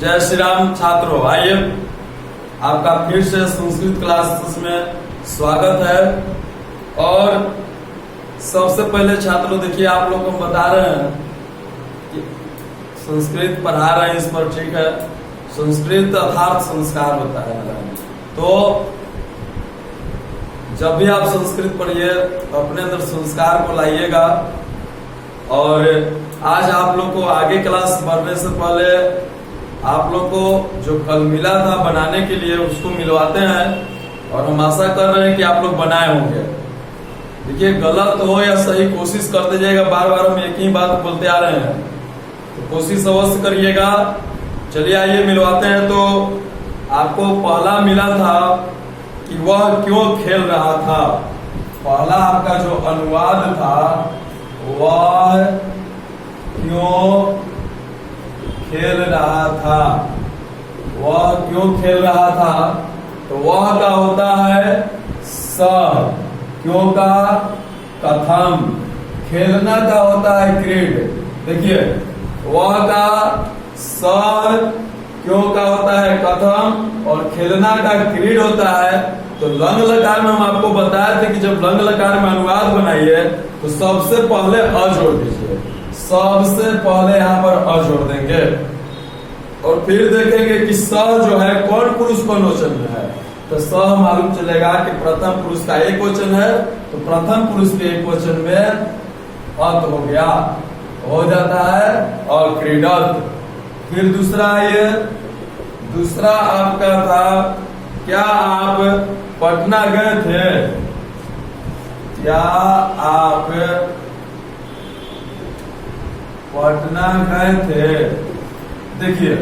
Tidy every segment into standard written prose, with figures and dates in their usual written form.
जय श्री राम छात्रों, आइए आपका फिर से संस्कृत क्लासेस में स्वागत है। और सबसे पहले छात्रों देखिए, आप लोग को हम बता रहे हैं कि संस्कृत पढ़ा रहे हैं इस पर, ठीक है। संस्कृत अर्थात संस्कार होता है। तो जब भी आप संस्कृत पढ़िए तो अपने अंदर संस्कार को लाइएगा। और आज आप लोग को आगे क्लास बढ़ने से पहले आप लोग को जो कल मिला था बनाने के लिए उसको मिलवाते हैं, और हम आशा कर रहे हैं कि आप लोग बनाए होंगे। देखिए, गलत हो या सही कोशिश करते जाइएगा। बार बार हम एक ही बात बोलते आ रहे हैं, तो कोशिश अवश्य करिएगा। चलिए आइए मिलवाते हैं। तो आपको पहला मिला था कि वह क्यों खेल रहा था। पहला आपका जो अनुवाद था, वह क्यों खेल रहा था। वह क्यों खेल रहा था, तो वह का होता है स, क्यों का कथम, खेलना का होता है क्रीड। देखिए, वह का स, क्यों का होता है कथम, और खेलना का क्रीड होता है। तो लंग लकार में हम आपको बताए थे कि जब लंग लकार में अनुवाद बनाइए तो सबसे पहले अ जोड़ दीजिए। सबसे पहले यहाँ पर अ जोड़ देंगे, और फिर देखेंगे कि स जो है कौन पुरुष कौन वचन में है। तो स मालूम चलेगा कि प्रथम पुरुष का एक वचन है, तो प्रथम पुरुष के एक वचन में अत हो गया, हो जाता है और क्रीडत। फिर दूसरा, ये दूसरा आपका था, क्या आप पटना गए थे। क्या आप पटना गए थे। देखिए,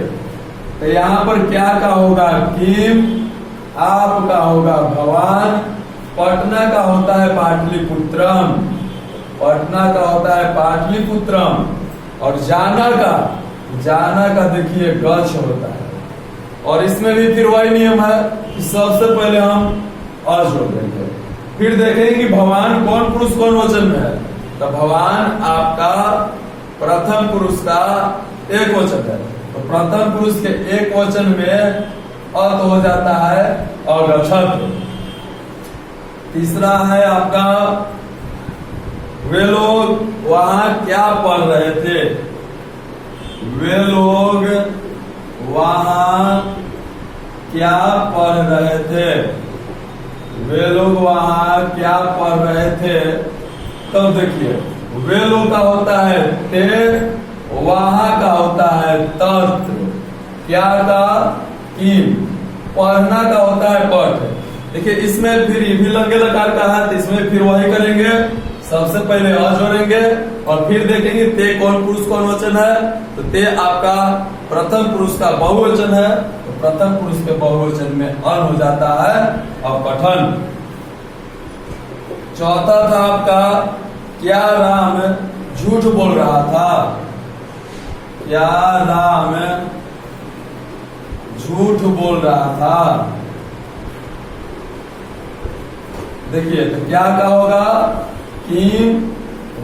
तो यहाँ पर क्या का होगा किम, आप का होगा भवान, पटना का होता है पाटलिपुत्रम, पटना का होता है पाटलिपुत्रम, और जाना का देखिए गच्छ होता है। और इसमें भी फिर वही नियम है कि सबसे पहले हम अ जोड़ देंगे। फिर देखेंगे कि भगवान कौन पुरुष कौन वचन में है। तो भगवान आपका प्रथम पुरुष का एक वचन है, तो प्रथम पुरुष के एक वचन में अत हो जाता है अगच्छत। तीसरा है आपका, वे लोग वहां क्या पढ़ रहे थे। वे लोग वहां क्या पढ़ रहे थे। वे लोग वहां क्या पढ़ रहे थे। तब देखिए, वे लोग का होता है ते, वहां का होता है तत्, क्या का किम, पढ़ना का होता है पठ। देखिए, इसमें फिर ये भी लंगे लकार का है, तो इसमें फिर वही करेंगे। सबसे पहले अ जोड़ेंगे और फिर देखेंगे ते कौन पुरुष कौन वचन है। तो ते आपका प्रथम पुरुष का बहुवचन है, तो प्रथम पुरुष के बहुवचन में अन हो जाता है और पठन। चौथा था आपका, क्या राम झूठ बोल रहा था। क्या राम झूठ बोल रहा था। देखिए, तो क्या का होगा किम,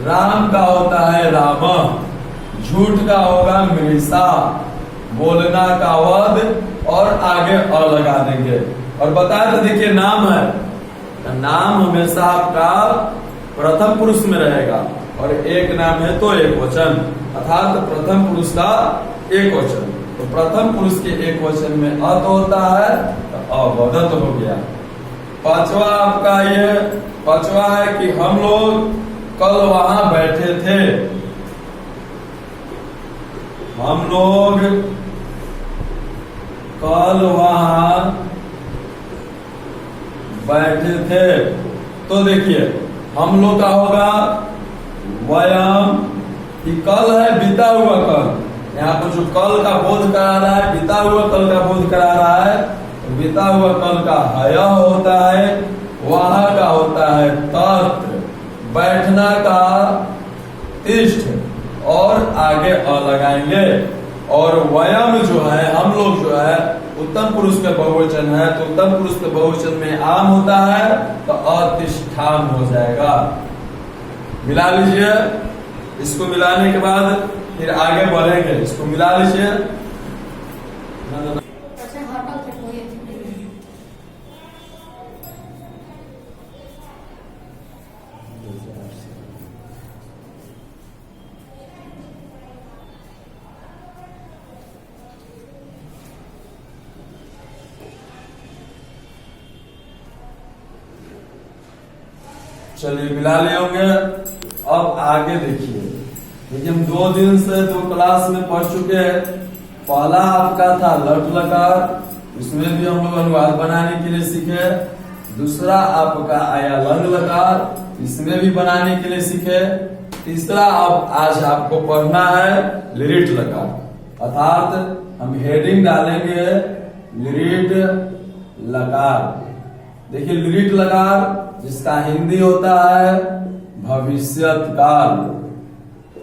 राम का होता है राम, झूठ का होगा मृषा, बोलना का वध, और आगे अ लगा देंगे। और बताए तो देखिए, नाम है, नाम हमेशा आपका प्रथम पुरुष में रहेगा, और एक नाम है तो एक वचन, अर्थात प्रथम पुरुष का एक वचन। तो प्रथम पुरुष के एक वचन में अत होता है तो अवदत हो गया। पांचवा आपका ये पांचवा है कि हम लोग कल वहां बैठे थे। हम लोग कल वहां बैठे थे। तो देखिए, हम लोग का होगा वयम, कि कल है बीता हुआ कल। यहाँ पर जो कल का बोध करा रहा है, बीता हुआ कल का बोध करा रहा है, तो बीता हुआ कल का हय होता है, वहां का होता है तत्र, बैठना का तिष्ठ, और आगे अ लगाएंगे। और वयम जो है, हम लोग जो है उत्तम पुरुष के बहुवचन है, तो उत्तम पुरुष के बहुवचन में आम होता है, तो अतिष्ठान हो जाएगा। मिला लीजिए। इसको मिलाने के बाद फिर आगे बढ़ेंगे। इसको मिला लीजिए। अच्छा होटल से कोई चलिए मिला ले होंगे। अब आगे देखिए, हम 2 दिन से 2 क्लास में पढ़ चुके हैं। पहला आपका था लट लकार, इसमें भी हम लोग अनुवाद बनाने के लिए सीखे। दूसरा आपका आया लंग लकार, इसमें भी बनाने के लिए सीखे। तीसरा अब आज आपको पढ़ना है लिरिट लकार, अर्थात हम हेडिंग डालेंगे लिरिट लकार। देखिए लिरिट लकार जिसका हिंदी होता है भविष्यत काल,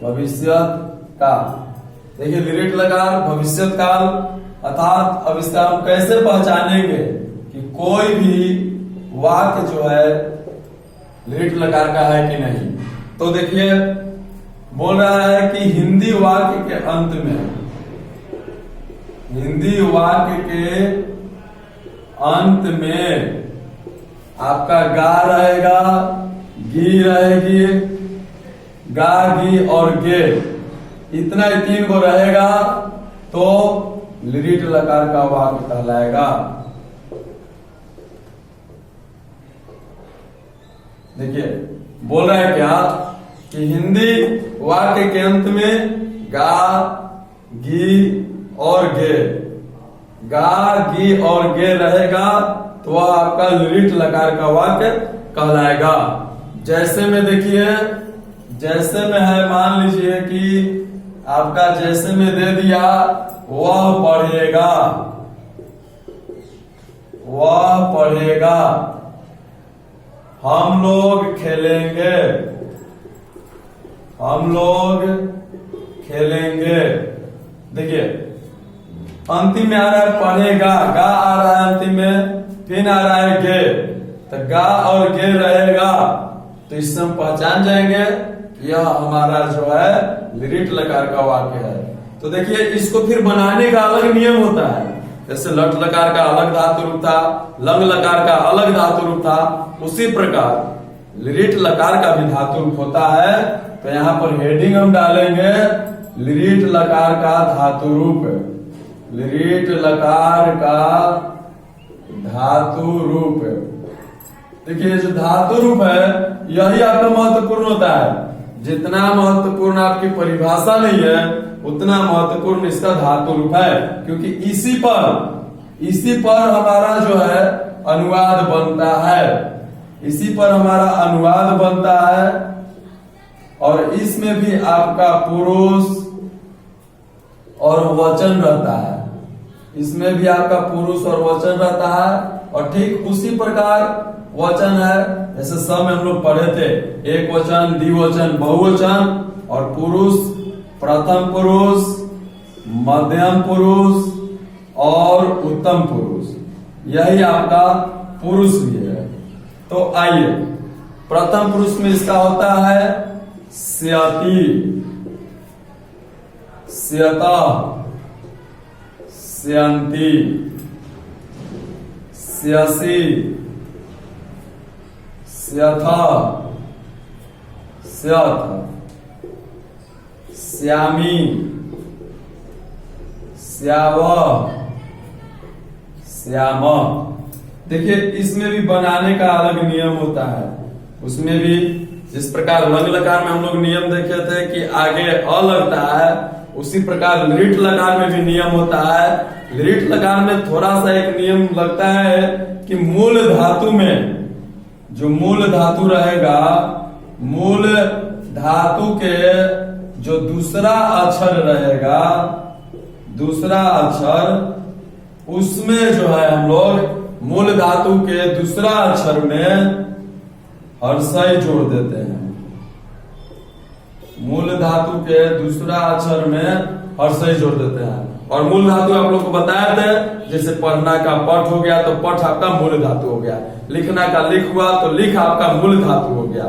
भविष्यत काल। देखिए लिरिट लकार भविष्यत काल, अर्थात अब इसका हम कैसे पहचानेंगे कि कोई भी वाक्य जो है लिरिट लकार का है कि नहीं। तो देखिए बोल रहा है कि हिंदी वाक्य के अंत में, हिंदी वाक्य के अंत में आपका गा रहेगा, गी रहेगी, गा गी और गे, इतना ही 3 को रहेगा तो लिरिट लकार का वाक्य कहलाएगा। देखिए बोल रहा है क्या कि हिंदी वाक्य के अंत में गा गी और गे, गा गी और गे रहेगा तो वह आपका लिरिट लकार का वाक्य कहलाएगा। जैसे में देखिए, जैसे में है, मान लीजिए कि आपका जैसे में दे दिया वह पढ़ेगा, वह पढ़ेगा, हम लोग खेलेंगे, हम लोग खेलेंगे। देखिए अंतिम में आ रहा है पढ़ेगा, गा आ रहा है अंतिम में, फिर आ रहा है गे, तो गा और गे रहेगा तो इससे हम पहचान जाएंगे यह हमारा जो है लिरिट लकार का वाक्य है। तो देखिए इसको फिर बनाने का अलग नियम होता है। जैसे लट लकार का अलग धातु रूप था, लंग लकार का अलग धातु रूप था, उसी प्रकार लिरिट लकार का भी धातु रूप होता है। तो यहाँ पर हेडिंग हम डालेंगे लिरिट लकार का धातु रूप, लिरिट लकार का धातु रूप। देखिए जो धातु रूप है यही आपका महत्वपूर्ण होता है। जितना महत्वपूर्ण आपकी परिभाषा नहीं है उतना महत्वपूर्ण इसका धातु रूप है, क्योंकि इसी पर हमारा जो है अनुवाद बनता है, इसी पर हमारा अनुवाद बनता है। और इसमें भी आपका पुरुष और वचन रहता है, इसमें भी आपका पुरुष और वचन रहता है। और ठीक उसी प्रकार वचन है, जैसे सब में हम लोग पढ़े थे, एक वचन, द्विवचन, बहुवचन, और पुरुष, प्रथम पुरुष, मध्यम पुरुष और उत्तम पुरुष, यही आपका पुरुष भी है। तो आइए प्रथम पुरुष में इसका होता है स्यति, स्यता, स्यन्ति, स्यसि, स्यथा, स्यथ, श्यामी, श्याव, श्याम। देखिए इसमें भी बनाने का अलग नियम होता है। उसमें भी जिस प्रकार लंग लकार में हम लोग नियम देखे थे कि आगे अ लगता है, उसी प्रकार लिरिट लकार में भी नियम होता है। लिरिट लकार में थोड़ा सा एक नियम लगता है कि मूल धातु में जो मूल धातु रहेगा, मूल धातु के जो दूसरा अक्षर रहेगा, दूसरा अक्षर, उसमें जो है हम लोग मूल धातु के दूसरा अक्षर में हर्षई जोड़ देते हैं। मूल धातु के दूसरा अक्षर में हर्षई जोड़ देते हैं। और मूल धातु आप लोग को बताए थे, जैसे पढ़ना का पठ हो गया तो पठ आपका मूल धातु हो गया, लिखना का लिख हुआ तो लिख आपका मूल धातु हो गया।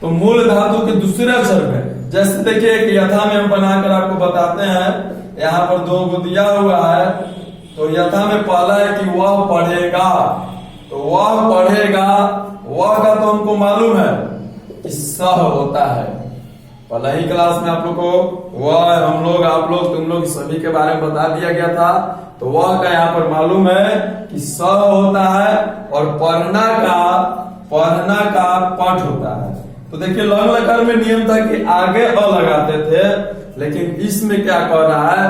तो मूल धातु के दूसरे अक्षर में, जैसे देखिए कि यथा में हम बनाकर आपको बताते हैं, यहाँ पर 2 को दिया हुआ है, तो यथा में पहला है कि वह पढ़ेगा, तो वह पढ़ेगा, वह का तो हमको मालूम है कि सह होता है। पहला ही क्लास में आप लोग को वह, हम लोग, आप लोग, तुम लोग सभी के बारे में बता दिया गया था। तो वह का यहाँ पर मालूम है कि स होता है और पढ़ना का पठ होता है। तो देखिए लंग लकार में नियम था कि आगे अ लगाते थे, लेकिन इसमें क्या कह रहा है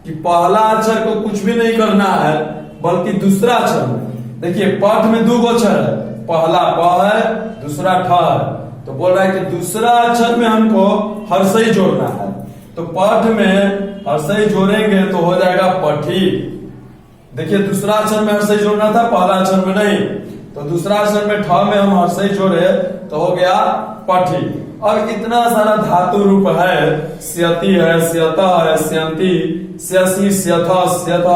कि पहला अक्षर को कुछ भी नहीं करना है, बल्कि दूसरा अक्षर में। देखिए पठ में दो अक्षर है, पहला प है, दूसरा ठ है। तो बोल रहा है कि दूसरा अक्षर में हमको हर्षई जोड़ना है। तो पठ में हर्षई जोड़ेंगे तो हो जाएगा पठी। देखिए दूसरा अक्षर में हर्षई जोड़ना था, पहला अक्षर में नहीं। तो दूसरा अक्षर में ठ में हम हर्षई जोड़े तो हो गया पठी। और इतना सारा धातु रूप है, स्यति है, स्यत है, स्यंती, स्यसी, स्यथ, स्यथ,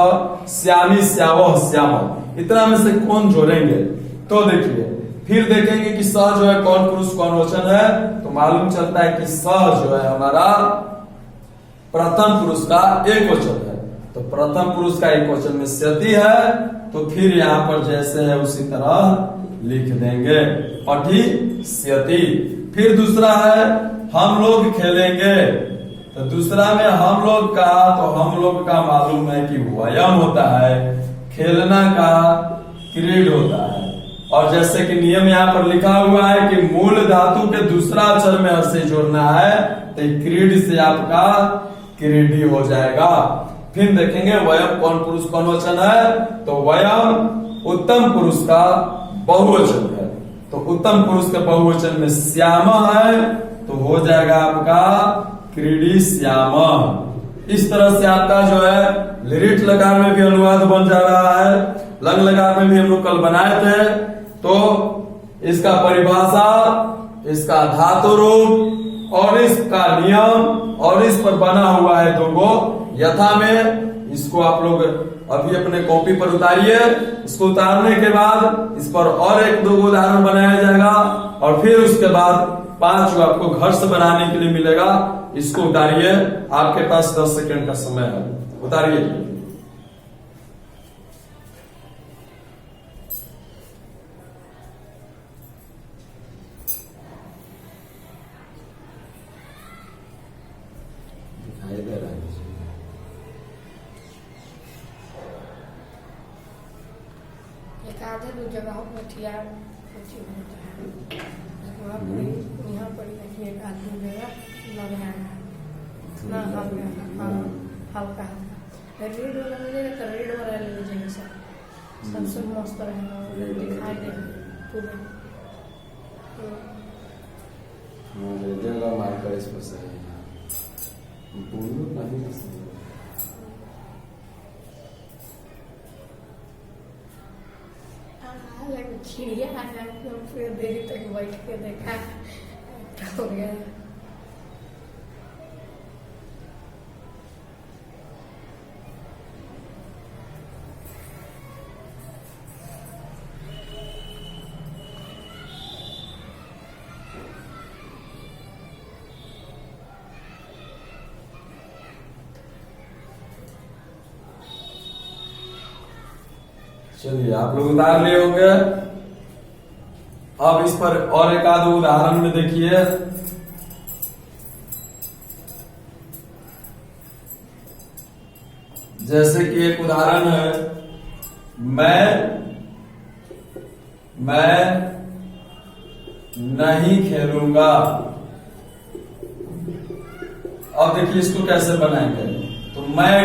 श्यामी, श्यावह, श्याम। इतना में से कौन जोड़ेंगे? तो देखिए फिर देखेंगे कि स जो है कौन पुरुष कौन वचन है। तो मालूम चलता है कि स जो है हमारा प्रथम पुरुष का एक वचन है। तो प्रथम पुरुष का एक वचन में स्यति है, तो फिर यहाँ पर जैसे है उसी तरह लिख देंगे पठी स्यति। फिर दूसरा है हम लोग खेलेंगे। तो दूसरा में हम लोग का, तो हम लोग का मालूम है कि वयम होता है, खेलना का क्रीड होता है। और जैसे कि नियम यहाँ पर लिखा हुआ है कि मूल धातु के दूसरा अक्षर में हर्षई जोड़ना है, तो क्रीड से आपका क्रीडी हो जाएगा। फिर देखेंगे वयम कौन पुरुष कौन वचन है। तो वयम उत्तम पुरुष का बहुवचन है। तो उत्तम पुरुष के बहुवचन में श्याम है, तो हो जाएगा आपका क्रीडी श्याम। इस तरह से आपका जो है लिरिट लकार में भी अनुवाद बन जा रहा है, लंग लकार में भी हम लोग कल बनाए थे। तो इसका परिभाषा, इसका धातु रूप और इसका नियम और इस पर बना हुआ है दो गो यथा में। इसको आप लोग अभी अपने कॉपी पर उतारिए। इसको उतारने के बाद इस पर और एक दो उदाहरण बनाया जाएगा और फिर उसके बाद 5 को आपको घर से बनाने के लिए मिलेगा। इसको उतारिए, आपके पास 10 सेकंड का समय है, उतारिए। एक आधे दो जगह में ठियार होता है, वहाँ पर यहाँ पर एक आदमी जगह लगाया ना हल्का रेड वाला मिलेगा तो रेड वाला ले लीजिएगा सर, सबसे मस्त रहेगा, दिखाई देगा पूरा। मार्कर इस पर सही चिड़िया आया, फिर देरी तक बैठ के देखा हो गया। चलिए आप लोग उतार लिए होंगे। अब इस पर और एक आध उदाहरण में देखिए। जैसे कि एक उदाहरण है, मैं नहीं खेलूंगा। अब देखिए इसको कैसे बनाएंगे। तो मैं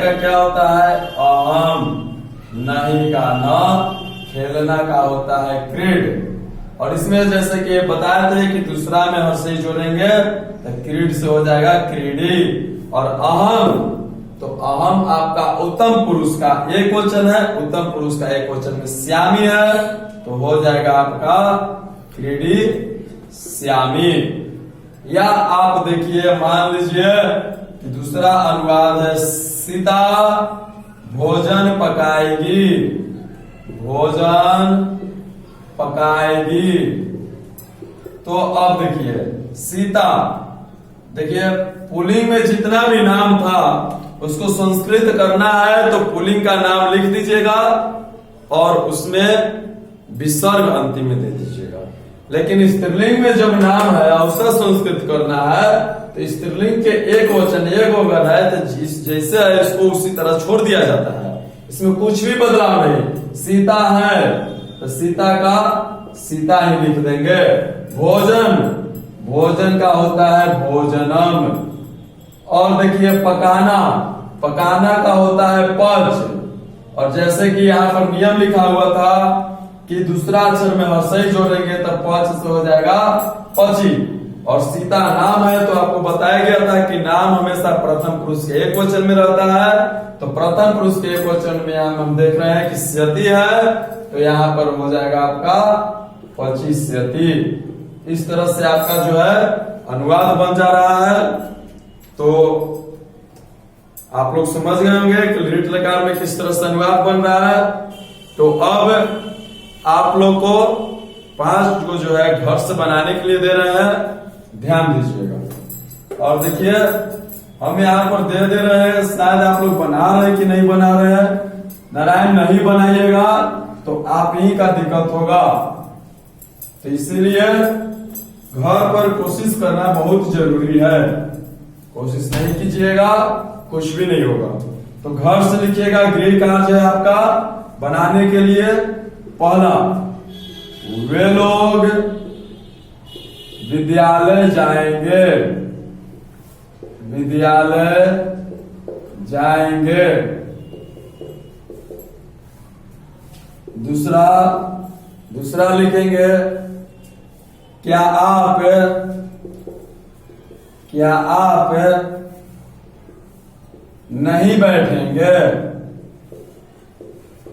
का क्या होता है अहम, नहीं का न, खेलना का होता है क्रीड। और इसमें जैसे कि बताए थे कि दूसरा में हर्षई जोड़ेंगे तो क्रीड से हो जाएगा क्रीडी। और अहम, तो अहम आपका उत्तम पुरुष का एक वचन है, उत्तम पुरुष का एक वचन में श्यामी है, तो हो जाएगा आपका क्रीडी श्यामी। या आप देखिए मान लीजिए कि दूसरा अनुवाद है सीता भोजन पकाएगी, भोजन पकाएगी। तो अब देखिए सीता, देखिए पुलिंग में जितना भी नाम था उसको संस्कृत करना है तो पुल्लिंग का नाम लिख दीजिएगा और उसमें विसर्ग अंतिम में दे दीजिएगा। लेकिन स्त्रीलिंग में जब नाम है उसका संस्कृत करना है तो स्त्रीलिंग के एक वचन एक अगर है तो जैसे है इसको उसी तरह छोड़ दिया जाता है, इसमें कुछ भी बदलाव नहीं। सीता है तो सीता का सीता ही लिख देंगे। भोजन, भोजन का होता है भोजनम। और देखिए पकाना, पकाना का होता है पच। और जैसे कि यहाँ पर नियम लिखा हुआ था कि दूसरा अक्षर में हर्षई जोड़ेंगे तब पच से हो जाएगा पची। और सीता नाम है तो आपको बताया गया था कि नाम हमेशा प्रथम पुरुष के एक वचन में रहता है, तो प्रथम पुरुष के एक वचन में हम देख रहे हैं कि स्यति है तो यहाँ पर हो जाएगा आपका पचिष्यति। इस तरह से आपका जो है अनुवाद बन जा रहा है। तो आप लोग समझ गए होंगे कि लिट लकार में किस तरह से अनुवाद बन रहा है। तो अब आप लोग को 5 को जो है घर से बनाने के लिए दे रहे हैं, ध्यान दीजिएगा। और देखिए हम यहाँ पर दे रहे हैं, शायद आप लोग बना रहे हैं कि नहीं बना रहे हैं। नारायण नहीं बनाइएगा तो आप ही का दिक्कत होगा। तो इसीलिए घर पर कोशिश करना बहुत जरूरी है। कोशिश नहीं कीजिएगा कुछ भी नहीं होगा। तो घर से लिखिएगा। गृह कार्य है आपका बनाने के लिए। पहला, वे लोग विद्यालय जाएंगे, विद्यालय जाएंगे। दूसरा, दूसरा लिखेंगे क्या आप नहीं बैठेंगे,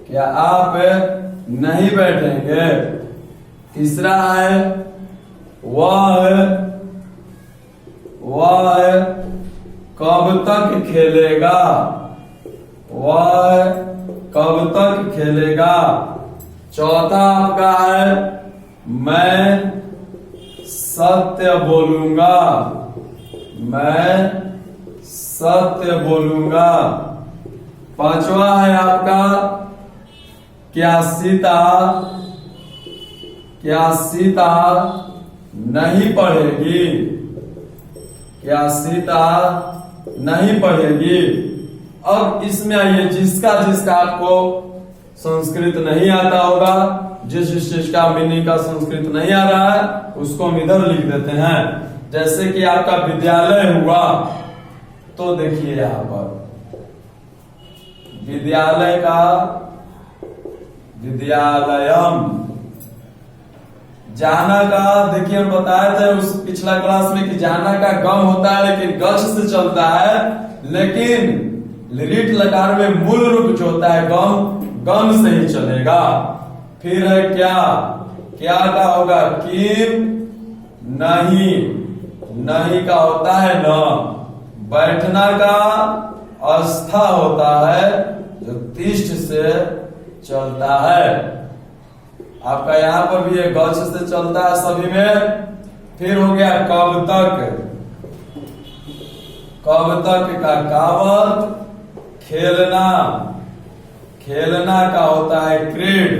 क्या आप नहीं बैठेंगे। तीसरा है वह कब तक खेलेगा, वह कब तक खेलेगा। चौथा आपका है मैं सत्य बोलूंगा, मैं सत्य बोलूंगा। पांचवा है आपका क्या सीता नहीं पढ़ेगी, क्या सीता नहीं पढ़ेगी। अब इसमें आइए, जिसका आपको संस्कृत नहीं आता होगा, जिस चीज का मीनिंग का संस्कृत नहीं आ रहा है उसको हम इधर लिख देते हैं। जैसे कि आपका विद्यालय हुआ तो देखिए यहाँ पर विद्यालय का विद्यालयम। जाना का देखिए हम बताए थे उस पिछला क्लास में कि जाना का गम होता है लेकिन गच से चलता है, लेकिन लिट लकार में मूल रूप जो होता है गम से ही चलेगा। फिर है क्या का होगा किम नहीं का होता है न। बैठना का अस्था होता है जो तिष्ठ से चलता है। आपका यहाँ पर भी गच से चलता है सभी में। फिर हो गया कब तक का कावत। खेलना का होता है क्रीड।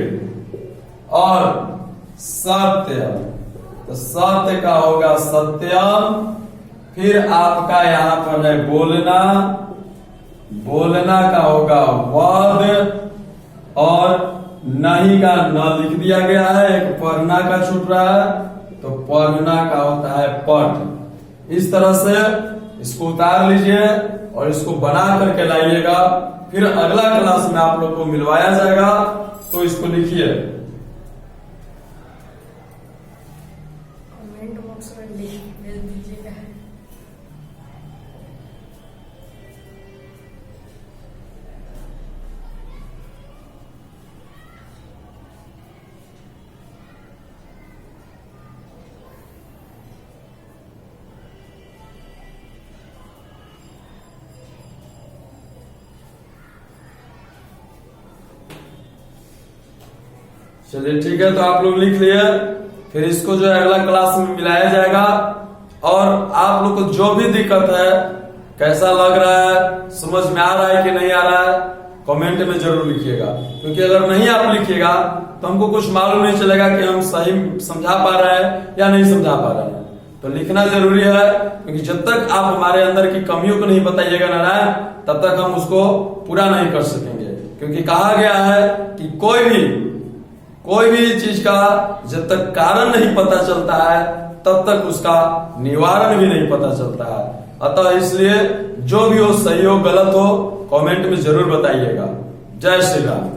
और सत्य, तो सत्य का होगा सत्यम। फिर आपका यहाँ पर है बोलना का होगा वद। और नहीं का न लिख दिया गया है, एक पढ़ना का छूट रहा है तो पढ़ना का होता है पठ। इस तरह से इसको उतार लीजिए और इसको बना करके लाइएगा। फिर अगला क्लास में आप लोग को मिलवाया जाएगा, तो इसको लिखिए। कमेंट बॉक्स में लिख भेज दीजिएगा। चलिए ठीक है, तो आप लोग लिख लिए। फिर इसको जो है अगला क्लास में मिलाया जाएगा। और आप लोग को जो भी दिक्कत है कैसा लग रहा है, समझ में आ रहा है कि नहीं आ रहा है, कमेंट में जरूर लिखिएगा। क्योंकि अगर नहीं आप लिखिएगा तो हमको कुछ मालूम नहीं चलेगा कि हम सही समझा पा रहे हैं या नहीं समझा पा रहे हैं। तो लिखना जरूरी है, क्योंकि जब तक आप हमारे अंदर की कमियों को नहीं बताइएगा नारायण, तब तक हम उसको पूरा नहीं कर सकेंगे। क्योंकि कहा गया है कि कोई भी चीज का जब तक कारण नहीं पता चलता है तब तक उसका निवारण भी नहीं पता चलता है। अतः इसलिए जो भी हो, सही हो गलत हो, कमेंट में जरूर बताइएगा। जय श्री राम।